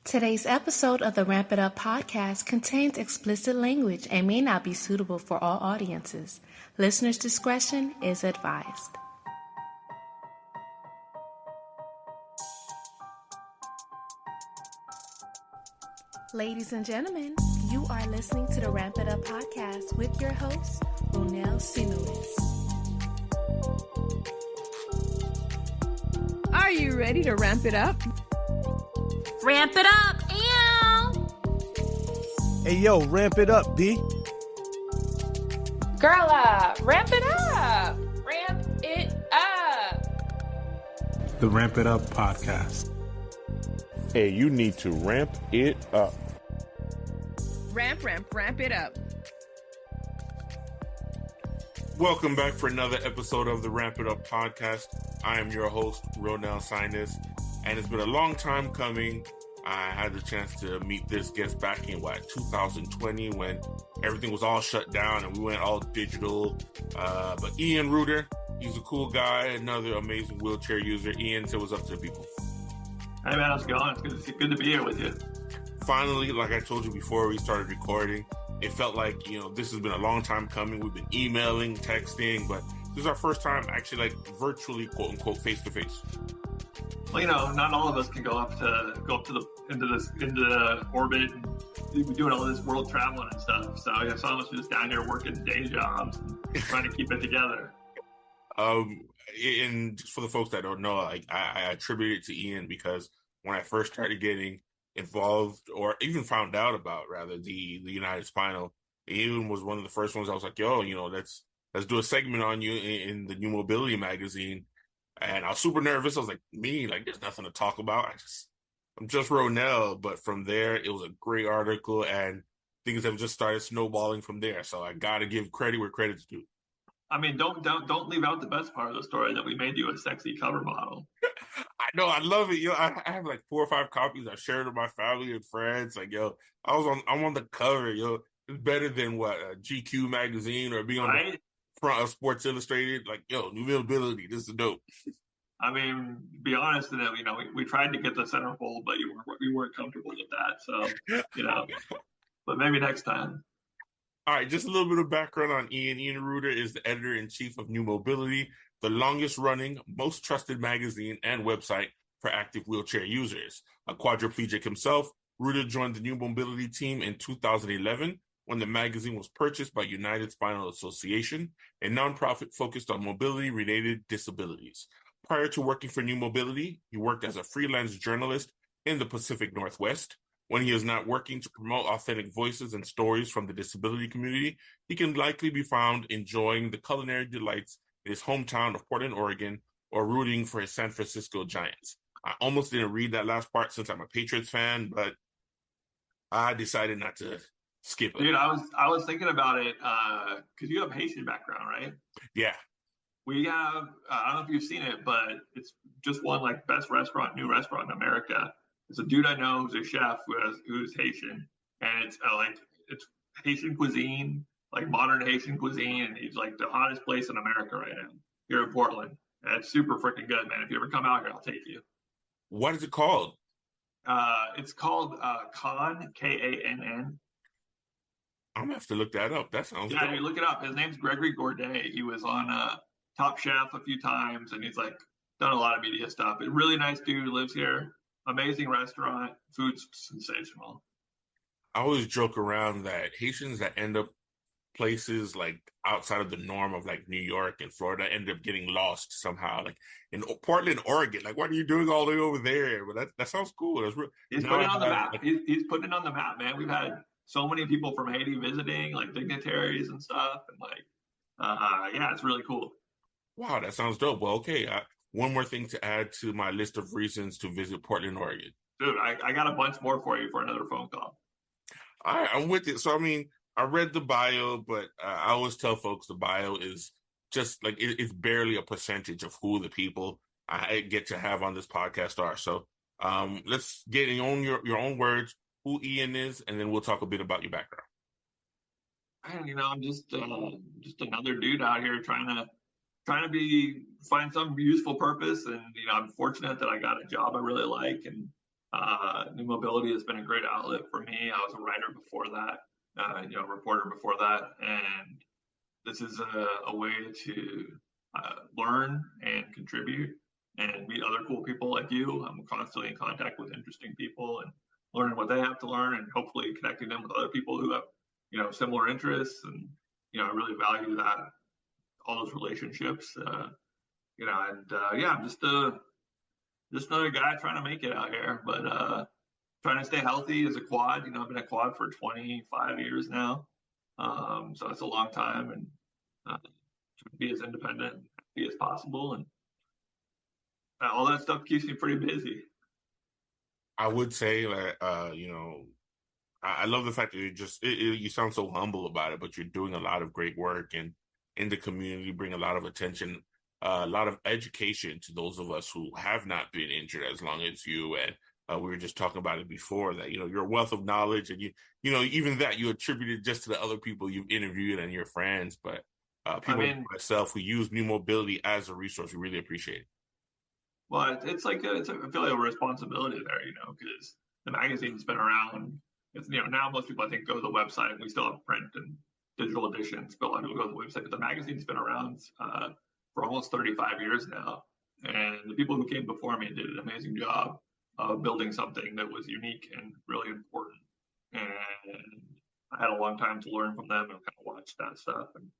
Today's episode of the Ramp It Up podcast contains explicit language and may not be suitable for all audiences. Listener's discretion is advised. Ladies and gentlemen, you are listening to the Ramp It Up podcast with your host, Ronell Sinuis. Are you ready to ramp it up? Ramp it up, ew! Hey, yo, ramp it up, B. Girl, ramp it up! Ramp it up! The Ramp It Up podcast. Hey, you need to ramp it up. Ramp it up. Welcome back for another episode of the Ramp It Up podcast. I am your host, Ronell Sinus, and it's been a long time coming. I had the chance to meet this guest back in 2020 when everything was all shut down and we went all digital. But Ian Reuter, he's a cool guy, another amazing wheelchair user. Ian, say what's up to the people. Hey man, how's it going? It's good to be here with you. Finally, like I told you before we started recording, it felt like, this has been a long time coming. We've been emailing, texting, but this is our first time actually virtually, quote unquote, face to face. Well, not all of us can go up to the orbit and be doing all this world traveling and stuff. So some of us are just down here working day jobs and trying to keep it together. And just for the folks that don't know, I attribute it to Ian because when I first started getting involved, or even found out about the United Spinal, Ian was one of the first ones I was like, yo, let's do a segment on you in the New Mobility magazine. And I was super nervous. I was like, there's nothing to talk about. I'm just Ronell. But from there, it was a great article and things have just started snowballing from there. So I got to give credit where credit's due. I mean, don't leave out the best part of the story, that we made you a sexy cover model. I know, I love it. I have 4 or 5 copies. I shared with my family and friends. I'm on the cover. It's better than GQ magazine or being on the front of Sports Illustrated. New Mobility. This is dope. I mean, to be honest, we tried to get the centerfold, but we weren't comfortable with that. So, but maybe next time. All right, just a little bit of background on Ian. Ian Reuter is the editor-in-chief of New Mobility, the longest-running, most trusted magazine and website for active wheelchair users. A quadriplegic himself, Reuter joined the New Mobility team in 2011 when the magazine was purchased by United Spinal Association, a nonprofit focused on mobility-related disabilities. Prior to working for New Mobility, he worked as a freelance journalist in the Pacific Northwest. When he is not working to promote authentic voices and stories from the disability community, he can likely be found enjoying the culinary delights in his hometown of Portland, Oregon, or rooting for his San Francisco Giants. I almost didn't read that last part since I'm a Patriots fan, but I decided not to skip it. Dude, I was thinking about it because you have Haitian background, right? Yeah. We have, I don't know if you've seen it, but it's just won best new restaurant in America. It's a dude I know who's a chef who's Haitian, and it's Haitian cuisine, modern Haitian cuisine, and he's the hottest place in America right now here in Portland. And it's super freaking good, man. If you ever come out here, I'll take you. What is it called? It's called Kann, Kann. I'm gonna have to look that up. That sounds yeah. dope. You look it up. His name's Gregory Gourdet. He was on Top Chef a few times, and he's done a lot of media stuff. A really nice dude who lives here. Amazing restaurant. Food's sensational. I always joke around that Haitians that end up places outside of the norm of New York and Florida end up getting lost somehow. In Portland, Oregon. What are you doing all the way over there? But that sounds cool. He's putting it on the map. He's putting it on the map, man. We've had so many people from Haiti visiting, dignitaries and stuff, and yeah, it's really cool. Wow, that sounds dope. Well, okay. One more thing to add to my list of reasons to visit Portland, Oregon. Dude, I got a bunch more for you for another phone call. All right, I'm with it. So, I read the bio, but I always tell folks the bio is just it's barely a percentage of who the people I get to have on this podcast are. So let's get in your own words who Ian is, and then we'll talk a bit about your background. I'm just another dude out here trying to find some useful purpose, and I'm fortunate that I got a job I really like, and New Mobility has been a great outlet for me. I was a writer before that, reporter before that, and this is a way to learn and contribute and meet other cool people like you. I'm constantly in contact with interesting people and learning what they have to learn, and hopefully connecting them with other people who have, similar interests. And, I really value that, all those relationships, I'm just another guy trying to make it out here, but trying to stay healthy as a quad. I've been a quad for 25 years now. So it's a long time, and to be as independent and happy as possible. And all that stuff keeps me pretty busy. I would say that, I love the fact that you sound so humble about it, but you're doing a lot of great work and in the community, bring a lot of attention, a lot of education to those of us who have not been injured as long as you. And we were just talking about it before that, your wealth of knowledge, and even that you attributed just to the other people you've interviewed and your friends, but people like myself who use New Mobility as a resource, we really appreciate it. Well, I feel like a responsibility there, because the magazine's been around. It's, now most people I think go to the website. We still have print and digital editions, but a lot of people go to the website. But the magazine's been around for almost 35 years now, and the people who came before me did an amazing job of building something that was unique and really important. And I had a long time to learn from them and kind of watch that stuff. And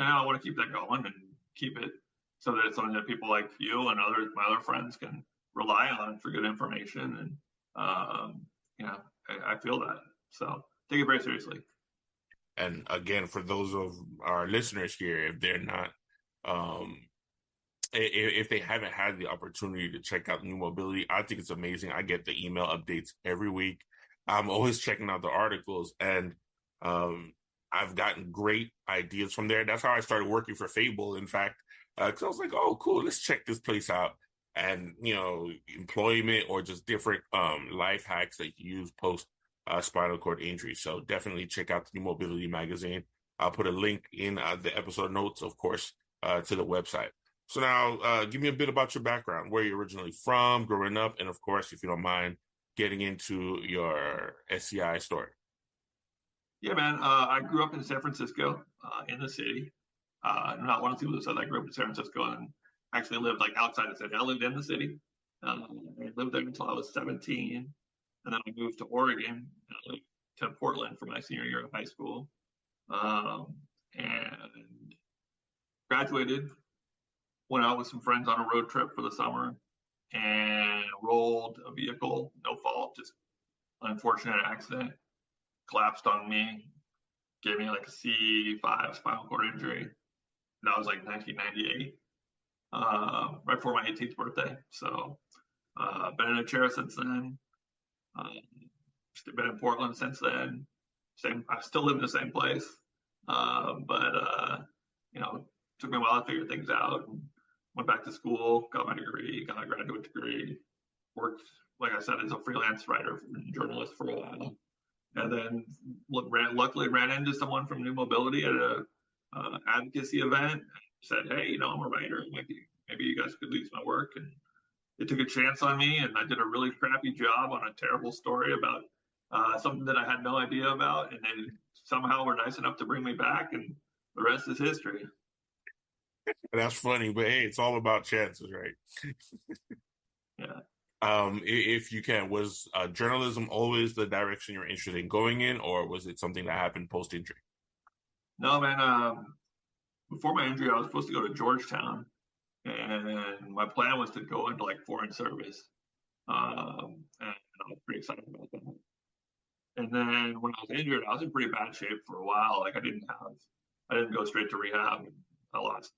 I want to keep that going and keep it so that it's something that people like you and my other friends can rely on for good information. And I feel that, so take it very seriously. And again, for those of our listeners here, if they're not, if they haven't had the opportunity to check out New Mobility, I think it's amazing. I get the email updates every week. I'm always checking out the articles, and I've gotten great ideas from there. That's how I started working for Fable, in fact, because I was like, oh, cool, let's check this place out. And, employment or just different life hacks that you use post spinal cord injury. So definitely check out the New Mobility magazine. I'll put a link in the episode notes, of course, to the website. So now give me a bit about your background, where you're originally from, growing up, and of course, if you don't mind, getting into your SCI story. Yeah, man. I grew up in San Francisco, in the city. I'm not one of the people that said I grew up in San Francisco and actually lived outside the city. I lived in the city. I lived there until I was 17. And then I moved to Oregon, to Portland for my senior year of high school. And graduated, went out with some friends on a road trip for the summer, and rolled a vehicle, no fault, just unfortunate accident, collapsed on me, gave me a C5 spinal cord injury. That was 1998, right before my 18th birthday. So been in a chair since then. Been in Portland since then. I still live in the same place, but took me a while to figure things out. And went back to school, got my degree, got my graduate degree. Worked, like I said, as a freelance writer and journalist for a while, and then luckily ran into someone from New Mobility at a advocacy event. Said, "Hey, I'm a writer. Maybe you guys could use my work." And they took a chance on me, and I did a really crappy job on a terrible story about something that I had no idea about, and they somehow were nice enough to bring me back, and the rest is history. That's funny, but hey, it's all about chances, right? Yeah. If you can, was journalism always the direction you're interested in going in, or was it something that happened post-injury? No, man. Before my injury, I was supposed to go to Georgetown, and my plan was to go into foreign service, and I was pretty excited about that. And then when I was injured, I was in pretty bad shape for a while. I didn't go straight to rehab. I lost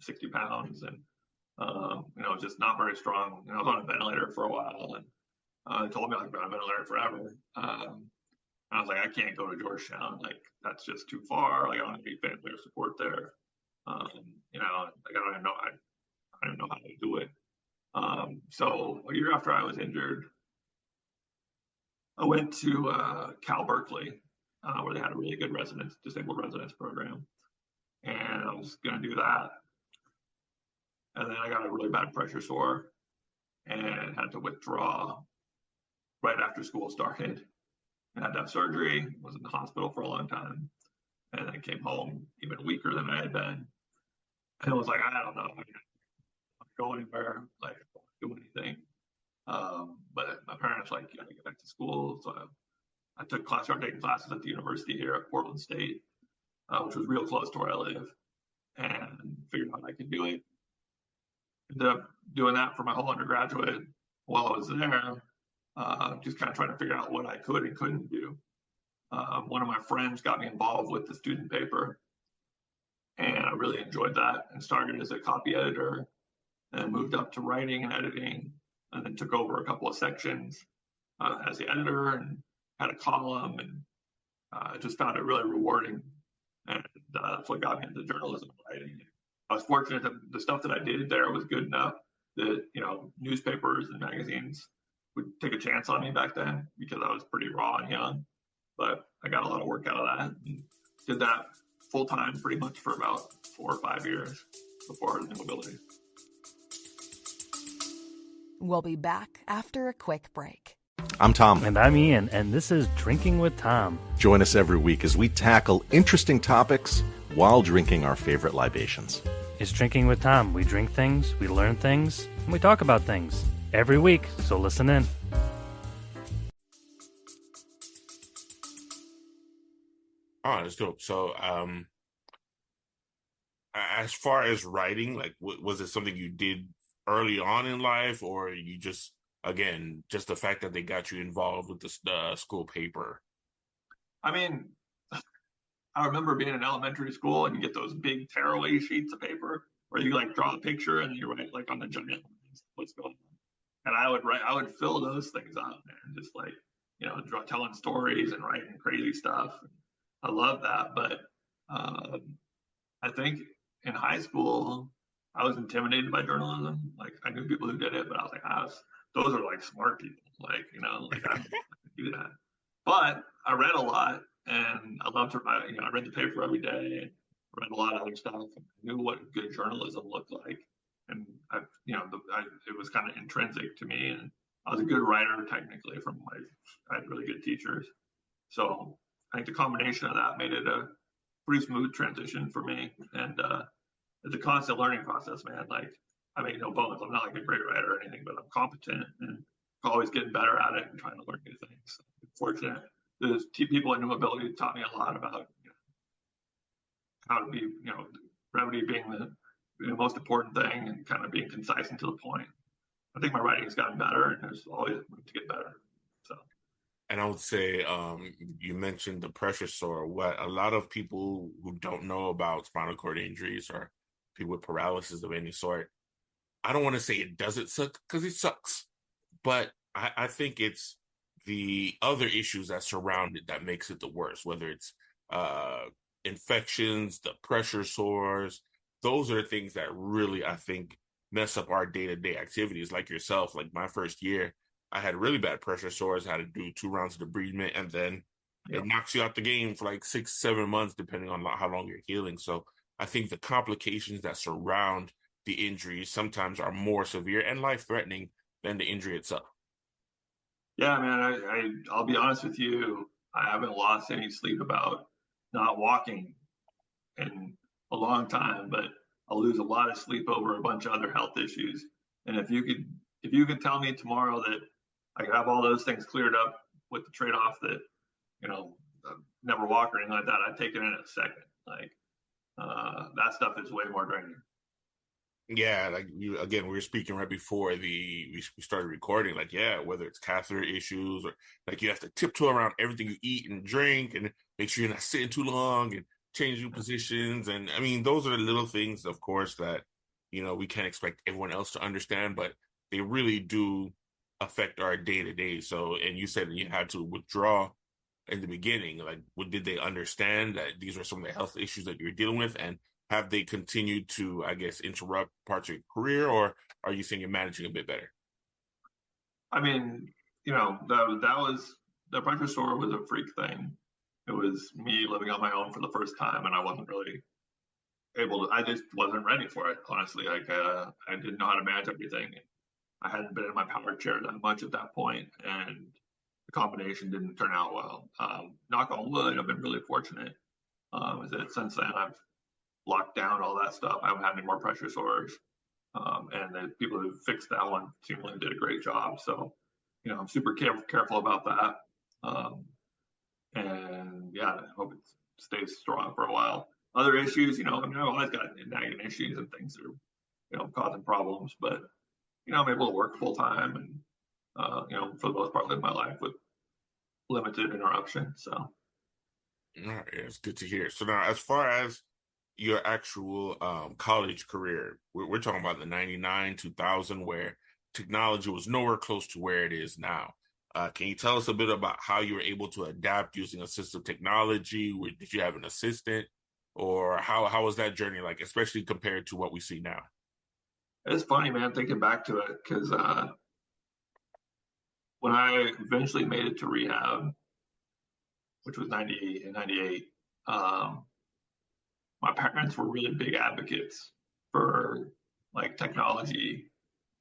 60 pounds, and just not very strong. I was on a ventilator for a while, and they told me I'd be on a ventilator forever. I was like, I can't go to Georgetown. That's just too far. I don't have any family or support there. I don't even know. I don't even know how to do it. So a year after I was injured, I went to Cal Berkeley, where they had a really good disabled residence program, and I was going to do that. And then I got a really bad pressure sore and had to withdraw. right after school started. I had to have surgery, was in the hospital for a long time, and then came home even weaker than I had been. And it was like, I don't know, I can't go anywhere, like, I don't do anything. But my parents like, you got to get back to school. So I started taking classes at the university here at Portland State, which was real close to where I live, and figured out I could do it. Ended up doing that for my whole undergraduate while I was there, just kind of trying to figure out what I could and couldn't do. One of my friends got me involved with the student paper, and I really enjoyed that and started as a copy editor and moved up to writing and editing, and then took over a couple of sections as the editor and had a column, and I just found it really rewarding. And that's what got me into journalism and writing. I was fortunate that the stuff that I did there was good enough that, newspapers and magazines would take a chance on me back then because I was pretty raw and young. But I got a lot of work out of that and did that full time pretty much for about 4 or 5 years before New Mobility. We'll be back after a quick break. I'm Tom. And I'm Ian, and this is Drinking with Tom. Join us every week as we tackle interesting topics while drinking our favorite libations. It's Drinking with Tom. We drink things, we learn things, and we talk about things every week, so listen in. Oh, that's dope. So, as far as writing, like, was it something you did early on in life, or you just, again, just the fact that they got you involved with the school paper? I mean, I remember being in elementary school and you get those big tearaway sheets of paper where you like draw a picture and you write like on the giant lines what's going on. And I would fill those things out and just like, telling stories and writing crazy stuff. I love that. But I think in high school, I was intimidated by journalism. Like I knew people who did it, but I was like, those are like smart people. Like, I can do that. But I read a lot and I loved to write. I read the paper every day, read a lot of other stuff. I knew what good journalism looked like. And it was kind of intrinsic to me. And I was a good writer technically I had really good teachers. So I think the combination of that made it a pretty smooth transition for me. And it's a constant learning process, man. Like I make no bones. I'm not like a great writer or anything, but I'm competent and always getting better at it and trying to learn new things. So I'm fortunate. There's people in New Mobility taught me a lot about how to be, brevity being the most important thing and kind of being concise and to the point. I think my writing has gotten better and there's always room to get better. So. And I would say you mentioned the pressure sore. What a lot of people who don't know about spinal cord injuries or people with paralysis of any sort, I don't want to say it doesn't suck because it sucks, but I think it's the other issues that surround it that makes it the worst, whether it's infections, the pressure sores. Those are the things that really, I think, mess up our day-to-day activities. Like yourself, like my first year, I had really bad pressure sores, had to do 2 rounds of debridement, and then it knocks you out the game for like 6-7 months, depending on how long you're healing. So I think the complications that surround the injuries sometimes are more severe and life-threatening than the injury itself. Yeah, man, I'll be honest with you. I haven't lost any sleep about not walking in a long time, but I'll lose a lot of sleep over a bunch of other health issues. And if you could tell me tomorrow that I could have all those things cleared up with the trade-off that, never walk or anything like that, I'd take it in a second. Like that stuff is way more draining. Yeah, like we were speaking right before we started recording, like, whether it's catheter issues or like you have to tiptoe around everything you eat and drink and make sure you're not sitting too long and changing positions. And I mean, those are the little things, of course, that, we can't expect everyone else to understand, but they really do affect our day to day. So, and you said that you had to withdraw in the beginning, like, did they understand that these are some of the health issues that you're dealing with? And have they continued to, I guess, interrupt parts of your career, or are you saying you're managing a bit better? I mean, the pressure sore was a freak thing. It was me living on my own for the first time, and I wasn't really I just wasn't ready for it, honestly. Like, I didn't know how to manage everything. I hadn't been in my power chair that much at that point, and the combination didn't turn out well. Knock on wood, I've been really fortunate. Is that since then I've locked down all that stuff. I haven't had any more pressure sores. And the people who fixed that one seemingly did a great job. So, I'm super careful about that. And yeah, I hope it stays strong for a while. Other issues, I've always got nagging issues and things that are, causing problems, but, I'm able to work full time and, for the most part, live my life with limited interruption. So. All right, it's good to hear. So now, as far as your actual college career, we're talking about the 99, 2000, where technology was nowhere close to where it is now. Can you tell us a bit about how you were able to adapt using assistive technology? Did you have an assistant, or how was that journey like, especially compared to what we see now? It's funny, man, thinking back to it, because when I eventually made it to rehab, which was 98, my parents were really big advocates for like technology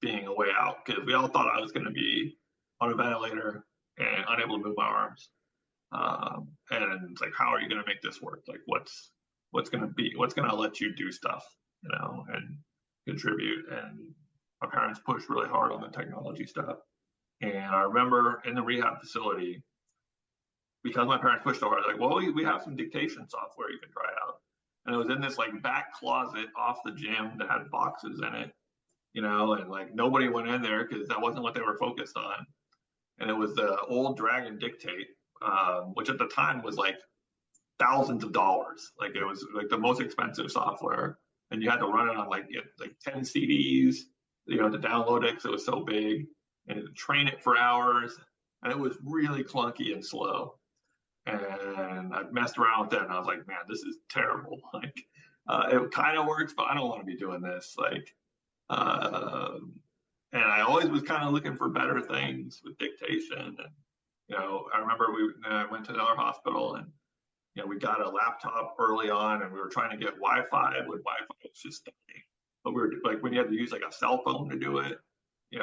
being a way out, because we all thought I was going to be on a ventilator and unable to move my arms. And it's like, how are you going to make this work? Like, what's going to let you do stuff, and contribute? And my parents pushed really hard on the technology stuff. And I remember in the rehab facility, because my parents pushed so hard, like, well, we have some dictation software you can try out. And it was in this like back closet off the gym that had boxes in it, and like nobody went in there because that wasn't what they were focused on. And it was the old Dragon Dictate, which at the time was like thousands of dollars. Like it was like the most expensive software, and you had to run it on like 10 CDs, to download it because it was so big, and to train it for hours, and it was really clunky and slow. And I messed around with it, and I was like, man, this is terrible. Like, it kind of works, but I don't want to be doing this. Like, and I always was kind of looking for better things with dictation. And, I remember I went to another hospital, and, we got a laptop early on, and we were trying to get Wi-Fi when Wi-Fi was just starting. But we were like, when you had to use like a cell phone to do it,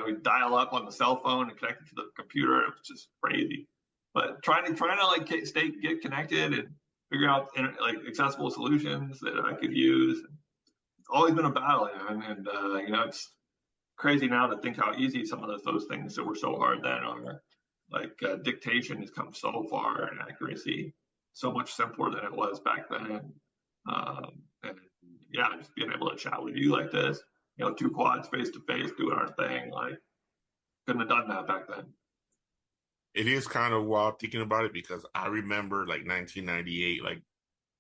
we'd dial up on the cell phone and connect it to the computer. It was just crazy. But trying to like get connected and figure out like accessible solutions that I could use. It's always been a battle, and it's crazy now to think how easy some of those things that were so hard then are. Like dictation has come so far, and accuracy so much simpler than it was back then. And yeah, just being able to chat with you like this, two quads face to face doing our thing, like couldn't have done that back then. It is kind of wild thinking about it, because I remember like 1998, like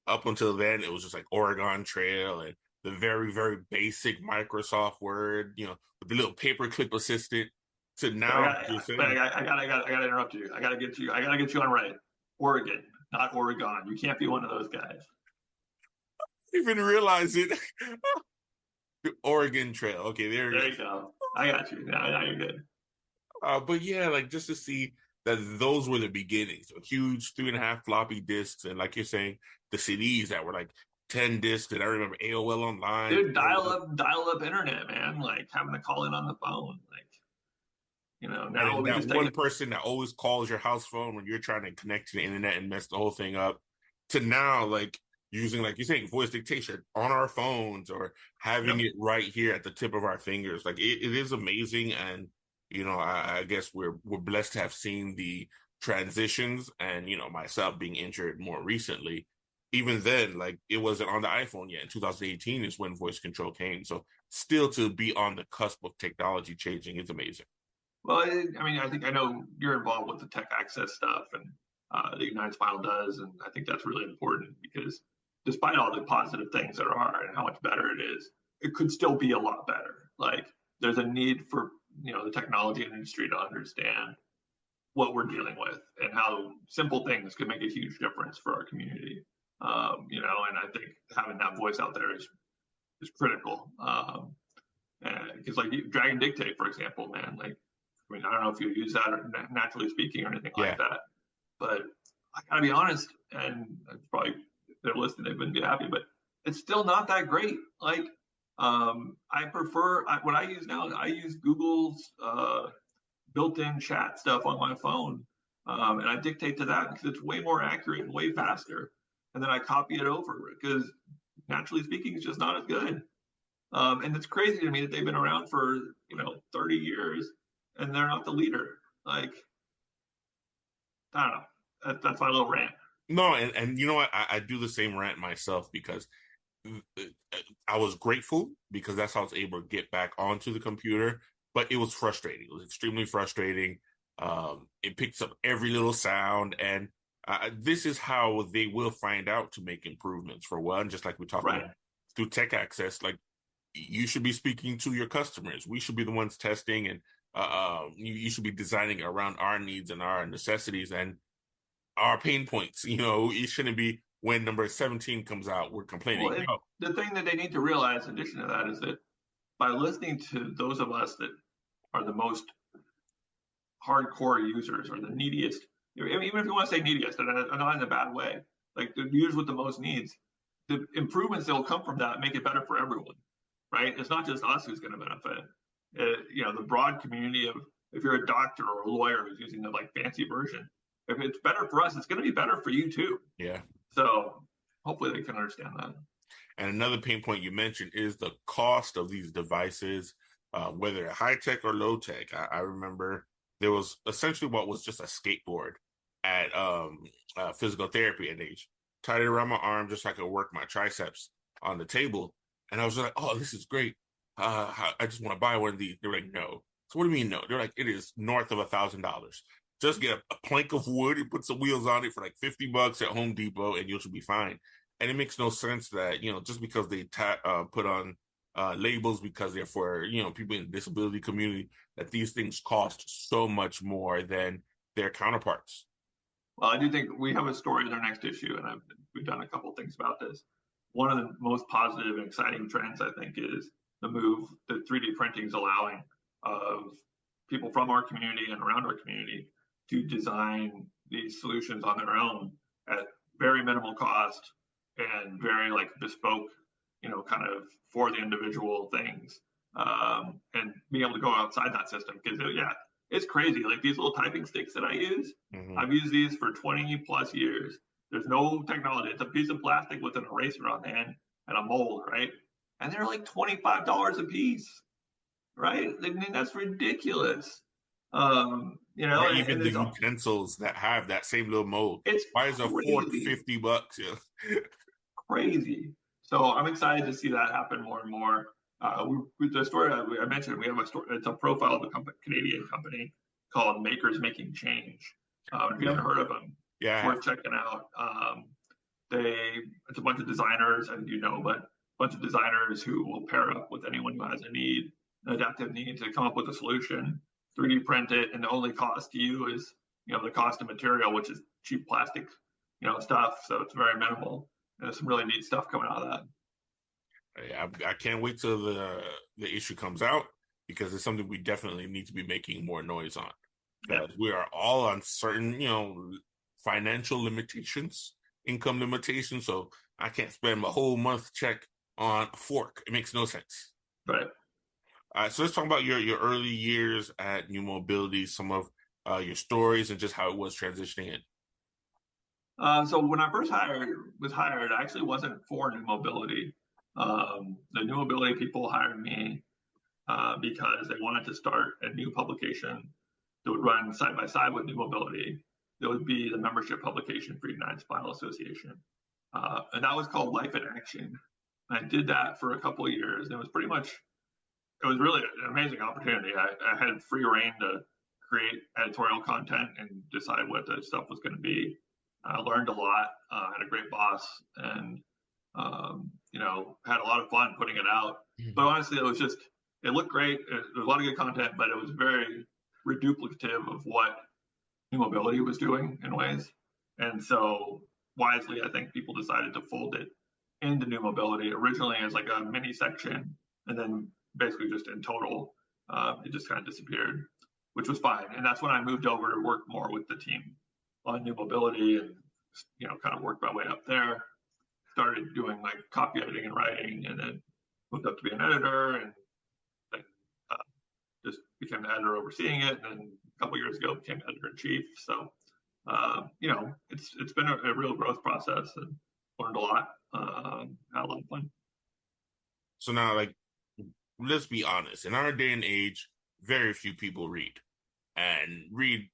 up until then, it was just like Oregon Trail and the very, very basic Microsoft Word, with the little paperclip assistant. To now, I gotta interrupt you. I gotta get you on right. Oregon, not Oregon. You can't be one of those guys. I didn't even realize it. The Oregon Trail. Okay, there you go. I got you. Now you're good. But yeah, like just to see that those were the beginnings. A huge 3.5 floppy disks, and like you're saying, the CDs that were like 10 discs. And I remember AOL Online. Dude, dial up internet, man. Like having to call in on the phone. Like, now we just one person that always calls your house phone when you're trying to connect to the internet and mess the whole thing up, to now like using, like you're saying, voice dictation on our phones, or having it right here at the tip of our fingers. Like it is amazing. And I guess we're blessed to have seen the transitions, and myself being injured more recently. Even then, like it wasn't on the iPhone yet. In 2018 is when voice control came. So still to be on the cusp of technology changing is amazing. Well, I know you're involved with the tech access stuff, and the United Spinal does, and I think that's really important, because despite all the positive things that are and how much better it is, it could still be a lot better. Like there's a need for the technology industry to understand what we're dealing with and how simple things can make a huge difference for our community. And I think having that voice out there is critical. Because like Dragon Dictate, for example, man, like, I don't know if you use that or naturally speaking or anything like that, but I gotta be honest, and probably if they're listening, they wouldn't be happy, but it's still not that great. Like, I prefer what I use now. I use Google's built-in chat stuff on my phone And I dictate to that because it's way more accurate and way faster. And then I copy it over because naturally speaking, it's just not as good. And it's crazy to me that they've been around for 30 years and they're not the leader. Like, I don't know. That's my little rant. No, and you know what? I do the same rant myself because I was grateful because that's how I was able to get back onto the computer. But it was frustrating. It was extremely frustrating. It picks up every little sound, and this is how they will find out to make improvements. For one, just like we talked about through tech access, like you should be speaking to your customers. We should be the ones testing, and you should be designing around our needs and our necessities and our pain points. It shouldn't be when number 17 comes out, we're complaining. Well, the thing that they need to realize, in addition to that, is that by listening to those of us that are the most hardcore users or the neediest, even if you want to say neediest, and not in a bad way, like the users with the most needs, the improvements that will come from that make it better for everyone, right? It's not just us who's going to benefit. The broad community of, if you're a doctor or a lawyer who's using the fancy version, if it's better for us, it's going to be better for you too. Yeah. So hopefully they can understand that. And another pain point you mentioned is the cost of these devices, whether they're high tech or low tech. I remember there was essentially what was just a skateboard at physical therapy, and they tied it around my arm just so I could work my triceps on the table. And I was like, oh, this is great. I just want to buy one of these. They're like, no. So what do you mean no? They're like, it is north of $1,000. Just get a plank of wood and put some wheels on it for like $50 at Home Depot, and you should be fine. And it makes no sense that, just because they put on labels because they're for, people in the disability community, that these things cost so much more than their counterparts. Well, I do think we have a story in our next issue, and we've done a couple of things about this. One of the most positive and exciting trends, I think, is the move that 3D printing is allowing of people from our community and around our community to design these solutions on their own at very minimal cost and very bespoke, kind of for the individual things, and being able to go outside that system. Because it's crazy. Like these little typing sticks that I use, I've used these for 20 plus years. There's no technology. It's a piece of plastic with an eraser on the end and a mold, right? And they're like $25 a piece, right? I mean, that's ridiculous. Or even the utensils that have that same little mold. Why is a fork $50? Yeah. Crazy. So I'm excited to see that happen more and more. With the story I mentioned, we have a story. It's a profile of a Canadian company called Makers Making Change. If you haven't heard of them, worth checking out. It's a bunch of designers, and but a bunch of designers who will pair up with anyone who has an adaptive need to come up with a solution, 3D print it, and the only cost to you is the cost of material, which is cheap plastic stuff. So it's very minimal. And there's some really neat stuff coming out of that. I can't wait till the issue comes out, because it's something we definitely need to be making more noise on. Because we are all on certain, financial limitations, income limitations. So I can't spend my whole month check on a fork. It makes no sense. Right. So let's talk about your early years at New Mobility, some of your stories, and just how it was transitioning in. So when I first was hired, I actually wasn't for New Mobility. The New Mobility people hired me because they wanted to start a new publication that would run side by side with New Mobility. That would be the membership publication for United Spinal Association. And that was called Life in Action. I did that for a couple of years. And it was really an amazing opportunity. I had free reign to create editorial content and decide what the stuff was going to be. I learned a lot, had a great boss, and had a lot of fun putting it out. But honestly, it looked great. There was a lot of good content, but it was very reduplicative of what New Mobility was doing in ways. And so wisely, I think people decided to fold it into New Mobility originally as like a mini section, and then basically just in total, it just kind of disappeared, which was fine. And that's when I moved over to work more with the team on New Mobility, and kind of worked my way up there. Started doing like copy editing and writing, and then moved up to be an editor, and then just became the editor overseeing it. And then a couple years ago became editor in chief. So It's been a real growth process, and learned a lot. Had a lot of fun. So now, like, let's be honest. In our day and age, very few people read. And read,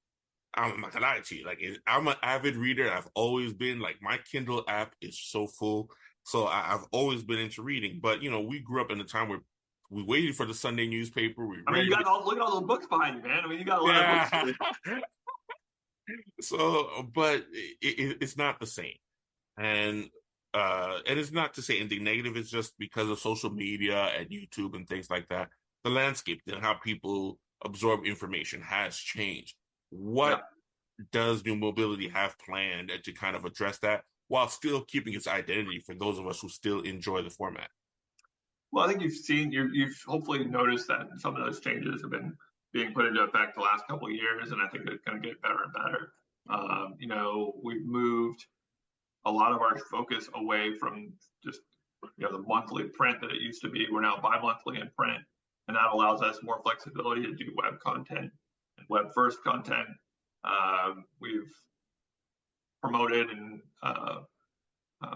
I'm not gonna lie to you. Like, I'm an avid reader. I've always been. Like, my Kindle app is so full. So I've always been into reading. But, we grew up in a time where we waited for the Sunday newspaper. You look at all those books behind you, man. I mean, you got a lot of books. So, but it's not the same. And it's not to say anything negative. It's just because of social media and YouTube and things like that, the landscape and how people absorb information has changed. What does New Mobility have planned to kind of address that while still keeping its identity for those of us who still enjoy the format? Well, I think you've hopefully noticed that some of those changes have been being put into effect the last couple of years, and I think it's going to get better and better. We've moved a lot of our focus away from just the monthly print that it used to be. We're now bi-monthly in print, and that allows us more flexibility to do web content and web first content. We've promoted and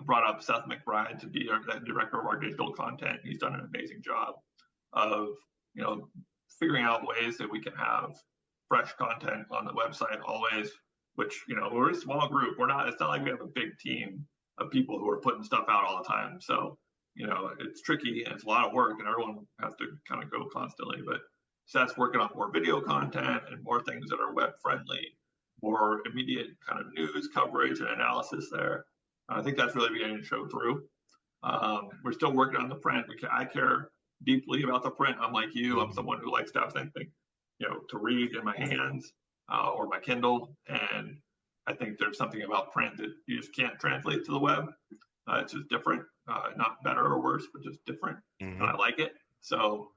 brought up Seth McBride to be the director of our digital content. He's done an amazing job of figuring out ways that we can have fresh content on the website always, which, we're a small group. It's not like we have a big team of people who are putting stuff out all the time. So, it's tricky and it's a lot of work and everyone has to kind of go constantly. But Seth's working on more video content and more things that are web friendly, more immediate kind of news coverage and analysis there. I think that's really beginning to show through. We're still working on the print. I care deeply about the print. I'm like you. I'm someone who likes to have something, to read in my hands or my Kindle. And I think there's something about print that you just can't translate to the web. It's just different, not better or worse, but just different. And I like it. So,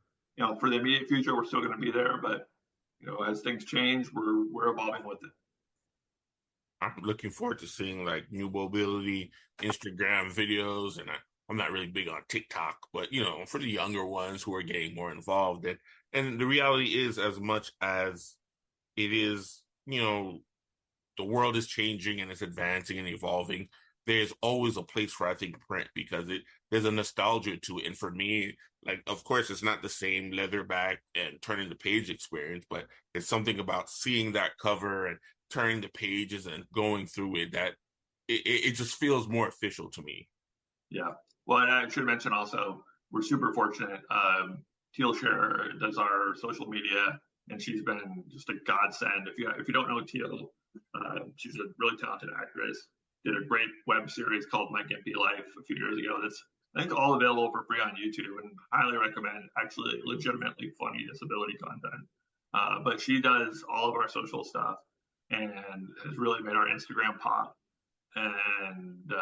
for the immediate future, we're still going to be there. But, as things change, we're evolving with it. I'm looking forward to seeing like New Mobility Instagram videos, and I'm not really big on TikTok, but for the younger ones who are getting more involved, and the reality is, as much as it is, the world is changing and it's advancing and evolving, there's always a place for, I think, print, because there's a nostalgia to it. And for me, like, of course, it's not the same leatherback and turning the page experience, but it's something about seeing that cover and turning the pages and going through it that it just feels more official to me. Yeah. Well, and I should mention also, we're super fortunate. Teal Scherer does our social media, and she's been just a godsend. If you don't know Teal, she's a really talented actress. Did a great web series called My Gimpy Life a few years ago. That's, I think, all available for free on YouTube, and highly recommend. Actually, legitimately funny disability content. But she does all of our social stuff and has really made our Instagram pop and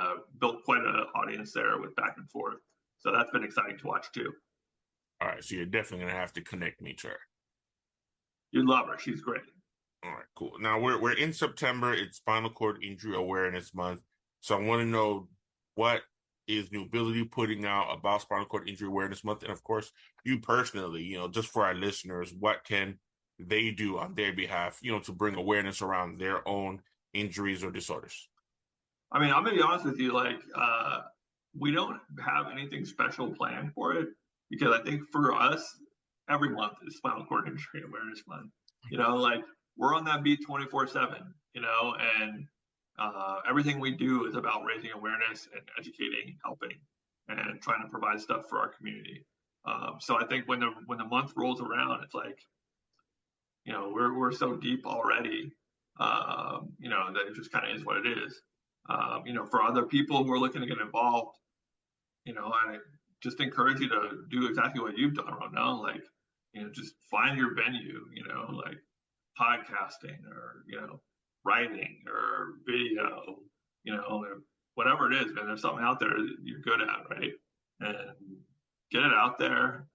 built quite an audience there with back and forth. So that's been exciting to watch too. All right, so you're definitely gonna have to connect me to her. You'd love her. She's great. All right, cool. Now we're in September. It's Spinal Cord Injury Awareness Month. So I want to know, what is New Mobility putting out about Spinal Cord Injury Awareness Month? And of course, you personally, just for our listeners, what can they do on their behalf, to bring awareness around their own injuries or disorders? I mean, I'm going to be honest with you, we don't have anything special planned for it, because I think for us, every month is Spinal Cord Injury Awareness Month. We're on that beat 24/7, and everything we do is about raising awareness and educating, helping, and trying to provide stuff for our community. So I think when the month rolls around, it's like, we're so deep already, that it just kind of is what it is. For other people who are looking to get involved, I just encourage you to do exactly what you've done right now. Just find your venue, podcasting or, writing or video, whatever it is, man. There's something out there that you're good at, right? And get it out there,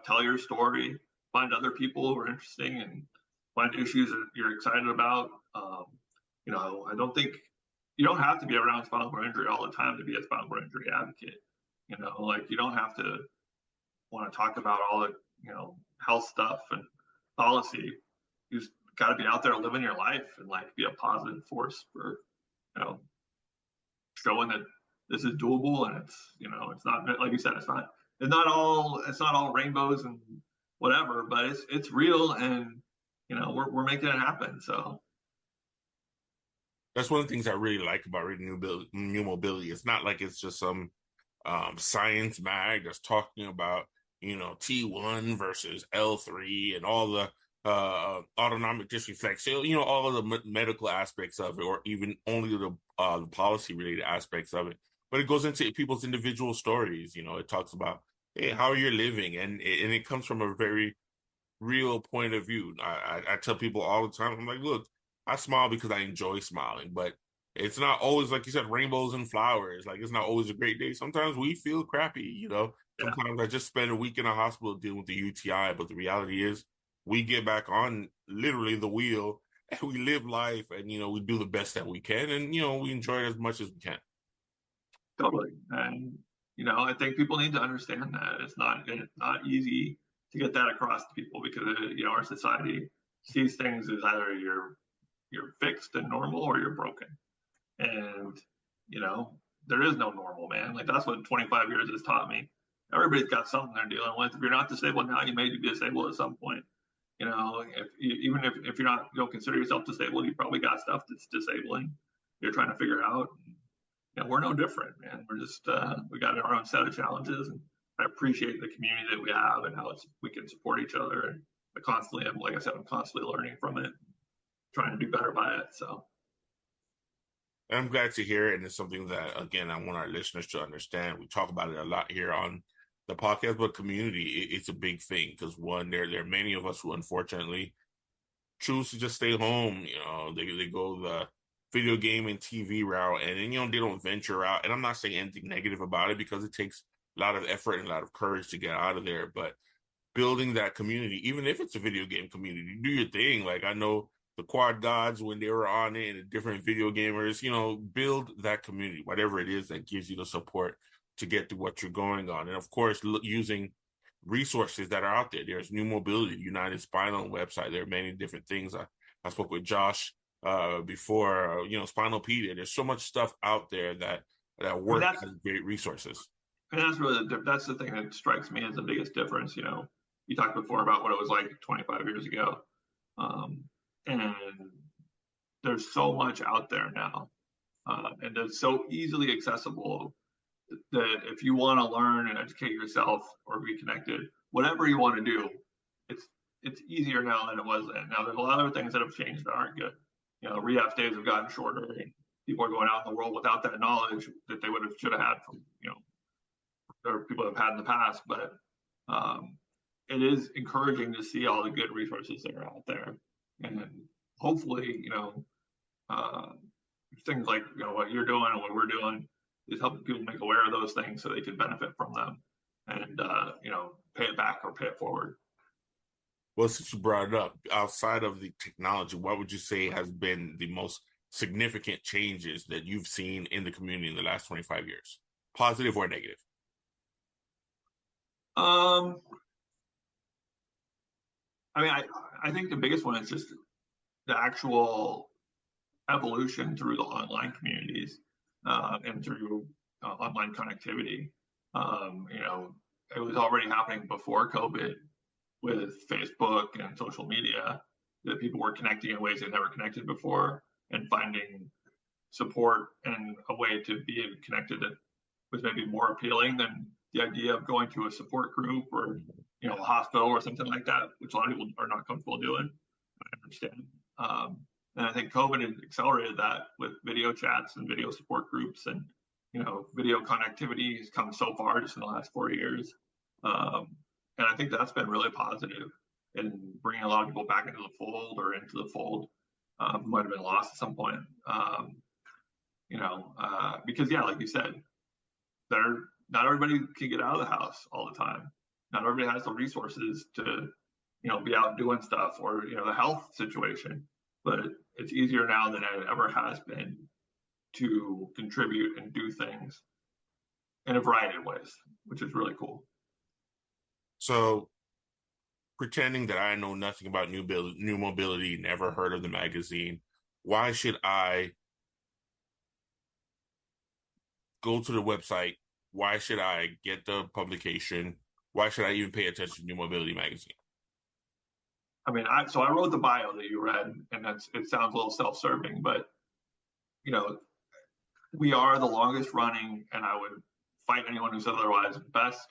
tell your story, find other people who are interesting, and find issues that you're excited about. I don't think you don't have to be around spinal cord injury all the time to be a spinal cord injury advocate. You don't have to want to talk about all the, health stuff and policy. Just got to be out there living your life and like be a positive force for, showing that this is doable, and it's not, like you said, it's not all rainbows and whatever, but it's real, and we're making it happen. So that's one of the things I really like about reading New Mobility. It's not like it's just some science mag that's talking about T1 versus L3 and all the autonomic dysreflex, all of the medical aspects of it, or even only the policy related aspects of it. But it goes into people's individual stories. It talks about, hey, how you're living, and it comes from a very real point of view. I tell people all the time, I'm like, look, I smile because I enjoy smiling, but it's not always, like you said, rainbows and flowers. Like, it's not always a great day. Sometimes we feel crappy, Sometimes I just spend a week in a hospital dealing with the UTI, but the reality is we get back on literally the wheel and we live life, and, we do the best that we can, and, we enjoy it as much as we can. Totally. And, I think people need to understand that it's not easy to get that across to people, because, our society sees things as either you're fixed and normal or you're broken. And, there is no normal, man. Like, that's what 25 years has taught me. Everybody's got something they're dealing with. If you're not disabled now, you may be disabled at some point. If you're not, don't consider yourself disabled, you probably got stuff that's disabling you're trying to figure out. We're no different, man. We're just, we got our own set of challenges, and I appreciate the community that we have and how we can support each other. And I'm constantly learning from it, trying to do better by it. So I'm glad to hear it. And it's something that, again, I want our listeners to understand. We talk about it a lot here on the podcast, but community, it's a big thing, because one, there are many of us who unfortunately choose to just stay home. They go the video game and TV route, and then, they don't venture out. And I'm not saying anything negative about it, because it takes a lot of effort and a lot of courage to get out of there. But building that community, even if it's a video game community, do your thing. Like, I know the Quad Gods, when they were on it, and the different video gamers, build that community, whatever it is that gives you the support to get to what you're going on. And of course, using resources that are out there. There's New Mobility, United Spinal website. There are many different things. I spoke with Josh before, Spinalpedia. There's so much stuff out there that works as great resources. And that's the thing that strikes me as the biggest difference. You talked before about what it was like 25 years ago. And there's so much out there now. And it's so easily accessible that if you want to learn and educate yourself or be connected, whatever you want to do, it's easier now than it was then. Now, there's a lot of things that have changed that aren't good. Rehab days have gotten shorter, and people are going out in the world without that knowledge that they should have had from, or people have had in the past. But it is encouraging to see all the good resources that are out there. And hopefully, things like, what you're doing and what we're doing is helping people make aware of those things so they can benefit from them and, pay it back or pay it forward. Well, since you brought it up, outside of the technology, what would you say has been the most significant changes that you've seen in the community in the last 25 years, positive or negative? I think the biggest one is just the actual evolution through the online communities and through online connectivity. It was already happening before COVID with Facebook and social media, that people were connecting in ways they never connected before, and finding support and a way to be connected that was maybe more appealing than the idea of going to a support group or a hospital or something like that, which a lot of people are not comfortable doing. I understand. And I think COVID had accelerated that with video chats and video support groups, and video connectivity has come so far just in the last 4 years. And I think that's been really positive in bringing a lot of people back into the fold who might have been lost at some point. Because like you said, not everybody can get out of the house all the time. Not everybody has the resources to, be out doing stuff, or, the health situation. But it's easier now than it ever has been to contribute and do things in a variety of ways, which is really cool. So pretending that I know nothing about New Mobility, never heard of the magazine. Why should I go to the website? Why should I get the publication? Why should I even pay attention to New Mobility magazine? I mean, so I wrote the bio that you read, and it sounds a little self-serving, but we are the longest running, and I would fight anyone who says otherwise, best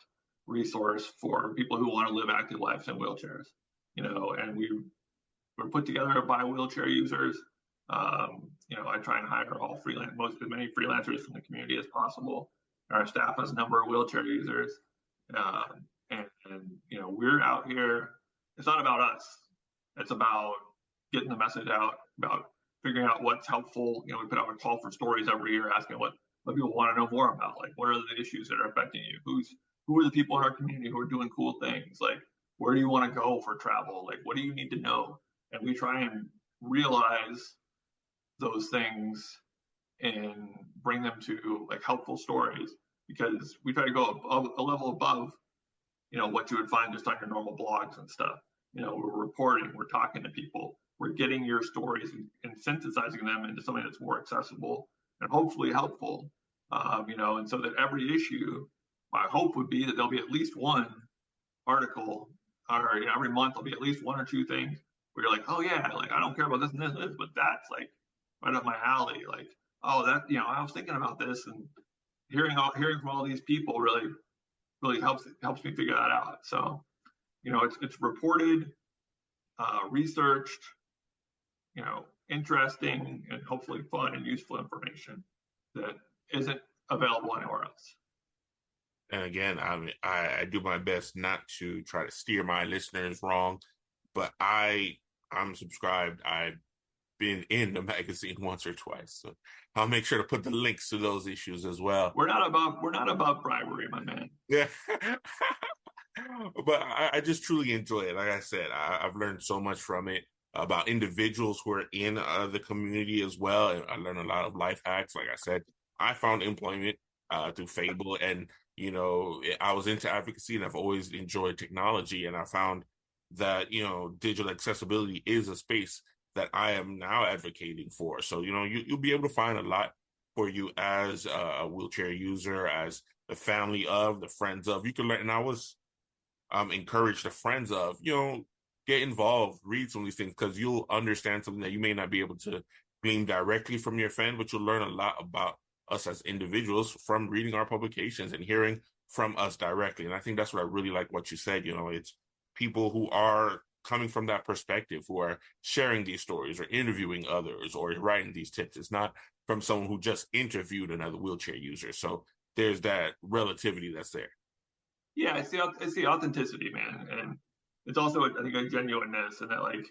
resource for people who want to live active lives in wheelchairs. And we're put together by wheelchair users. I try and hire as many freelancers from the community as possible. Our staff has a number of wheelchair users, and we're out here. It's not about us. It's about getting the message out, about figuring out what's helpful. We put out a call for stories every year, asking what people want to know more about. Like, what are the issues that are affecting you? Who are the people in our community who are doing cool things? Like, where do you want to go for travel? Like, what do you need to know? And we try and realize those things and bring them to like helpful stories, because we try to go a level above, what you would find just on your normal blogs and stuff. We're reporting, we're talking to people, we're getting your stories and synthesizing them into something that's more accessible and hopefully helpful. And so that every issue, my hope would be that there'll be at least one article, or every month there'll be at least one or two things where you're like, oh yeah, like I don't care about this and this, but that's like right up my alley. Like, oh, that, I was thinking about this, and hearing from all these people really helps me figure that out. So, it's reported, researched, interesting, and hopefully fun and useful information that isn't available anywhere else. And again, I do my best not to try to steer my listeners wrong, but I'm subscribed. I've been in the magazine once or twice, so I'll make sure to put the links to those issues as well. We're not about bribery, my man. Yeah. But I just truly enjoy it. Like I said, I've learned so much from it about individuals who are in the community as well. And I learned a lot of life hacks. Like I said, I found employment through Fable, and I was into advocacy, and I've always enjoyed technology, and I found that digital accessibility is a space that I am now advocating for. So you'll be able to find a lot for you as a wheelchair user, as the family of, the friends of. You can learn, and I was encourage the friends of, get involved, read some of these things, because you'll understand something that you may not be able to glean directly from your friend, but you'll learn a lot about us as individuals from reading our publications and hearing from us directly. And I think that's what I really like what you said. It's people who are coming from that perspective, who are sharing these stories or interviewing others or writing these tips. It's not from someone who just interviewed another wheelchair user. So there's that relativity that's there. Yeah, it's the authenticity, man, and it's also, I think, a genuineness, and that, like,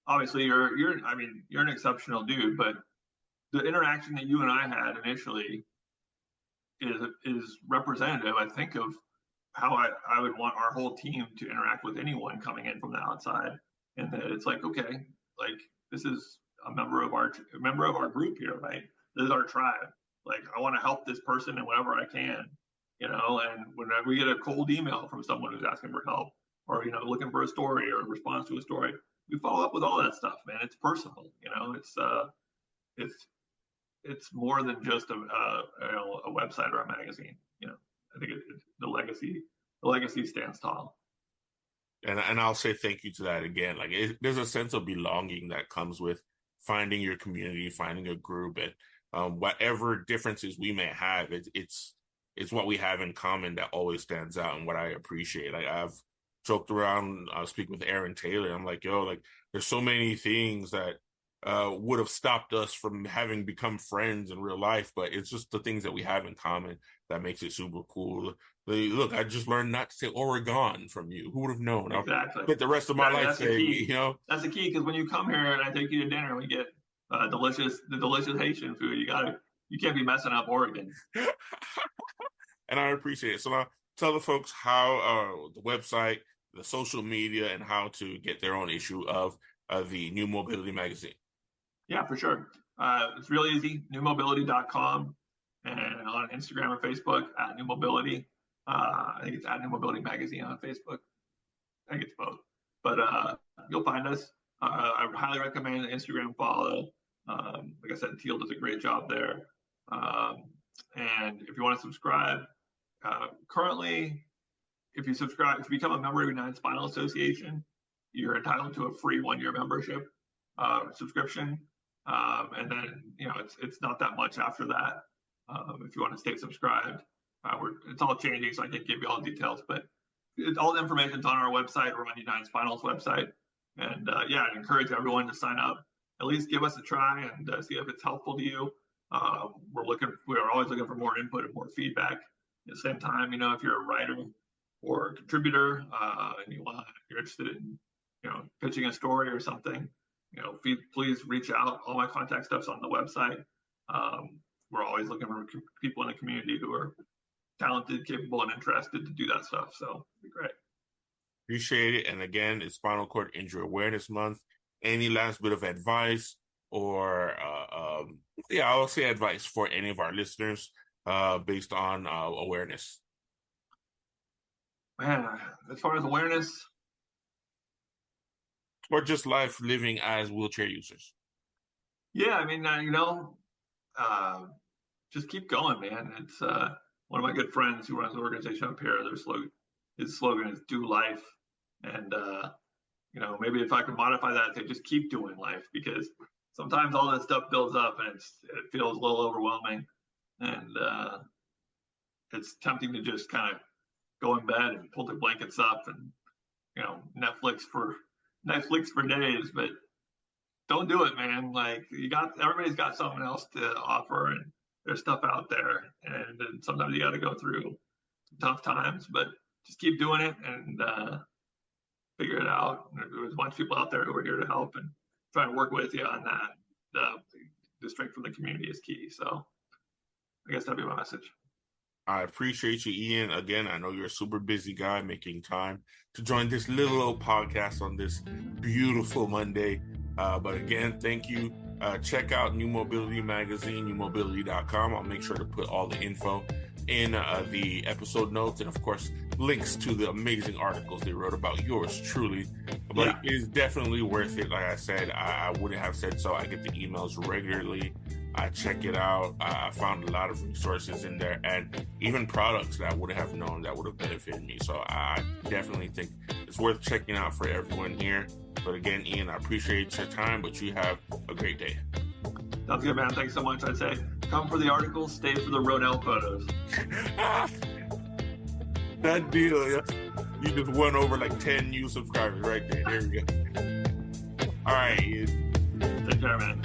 obviously you're an exceptional dude, but the interaction that you and I had initially is representative, I think, of how I would want our whole team to interact with anyone coming in from the outside, and that it's like, okay, like, this is a member of our group here, right? This is our tribe. Like, I want to help this person in whatever I can. And whenever we get a cold email from someone who's asking for help, or, looking for a story or a response to a story, we follow up with all that stuff, man. It's personal, it's more than just a website or a magazine. I think the legacy stands tall. And I'll say thank you to that again. Like, there's a sense of belonging that comes with finding your community, finding a group, and whatever differences we may have, it's what we have in common that always stands out, and what I appreciate. Like, I've joked around, I was speaking with Aaron Taylor. I'm like, there's so many things that would have stopped us from having become friends in real life, but it's just the things that we have in common that makes it super cool. Look, I just learned not to say Oregon from you. Who would have known? Exactly. I'll spend the rest of my life saying, That's the key, because when you come here and I take you to dinner, we get the delicious Haitian food. You can't be messing up Oregon. And I appreciate it. So now tell the folks how the website, the social media, and how to get their own issue of the New Mobility magazine. Yeah, for sure. It's really easy. newmobility.com, and on Instagram or Facebook at New Mobility. I think it's at New Mobility Magazine on Facebook. I think it's both. but you'll find us. I highly recommend an Instagram follow. Like I said, Teal does a great job there. And if you want to subscribe, currently, if you become a member of United Spinal Association, you're entitled to a free 1-year membership subscription. And then, it's not that much after that. If you want to stay subscribed, it's all changing, so I can't give you all the details, but all the information's on our website or on United Spinal's website. And I'd encourage everyone to sign up, at least give us a try and see if it's helpful to you. We're always looking for more input and more feedback. At the same time, if you're a writer or a contributor and you're interested in, pitching a story or something, please reach out. All my contact stuff's on the website. We're always looking for people in the community who are talented, capable, and interested to do that stuff. So it'd be great. Appreciate it. And again, it's Spinal Cord Injury Awareness Month. Any last bit of advice or, I'll say advice for any of our listeners based on awareness? Man, as far as awareness, or just life living as wheelchair users? Yeah, just keep going, man. It's one of my good friends who runs an organization up here. His slogan is "Do Life," and maybe if I could modify that, say just keep doing life, because sometimes all that stuff builds up and it feels a little overwhelming, and it's tempting to just kind of go in bed and pull the blankets up and Netflix for days, but don't do it, man. Like everybody's got something else to offer, and there's stuff out there, and sometimes you got to go through tough times, but just keep doing it and figure it out. There's a bunch of people out there who are here to help and try to work with you on that. The strength from the community is key. So I guess that'd be my message. I appreciate you, Ian. Again, I know you're a super busy guy making time to join this little old podcast on this beautiful Monday. But again, thank you. Check out New Mobility Magazine, newmobility.com. I'll make sure to put all the info in the episode notes, and of course, links to the amazing articles they wrote about yours truly. But It is definitely worth it. Like I said, I wouldn't have said so. I get the emails regularly. I check it out. I found a lot of resources in there, and even products that I wouldn't have known that would have benefited me. So I definitely think it's worth checking out for everyone here. But again, Ian, I appreciate your time, but you have a great day. Sounds good, man. Thanks so much. I'd say come for the articles, stay for the Rodell photos. That deal, yeah. You just won over like 10 new subscribers right there. There we go. All right, Ian. Take care, man.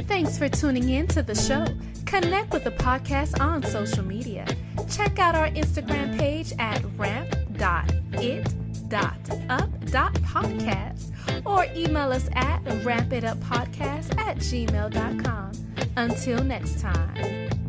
Thanks for tuning in to the show. Connect with the podcast on social media. Check out our Instagram page at ramp.it.up.podcast or email us at rampituppodcast@gmail.com. Until next time.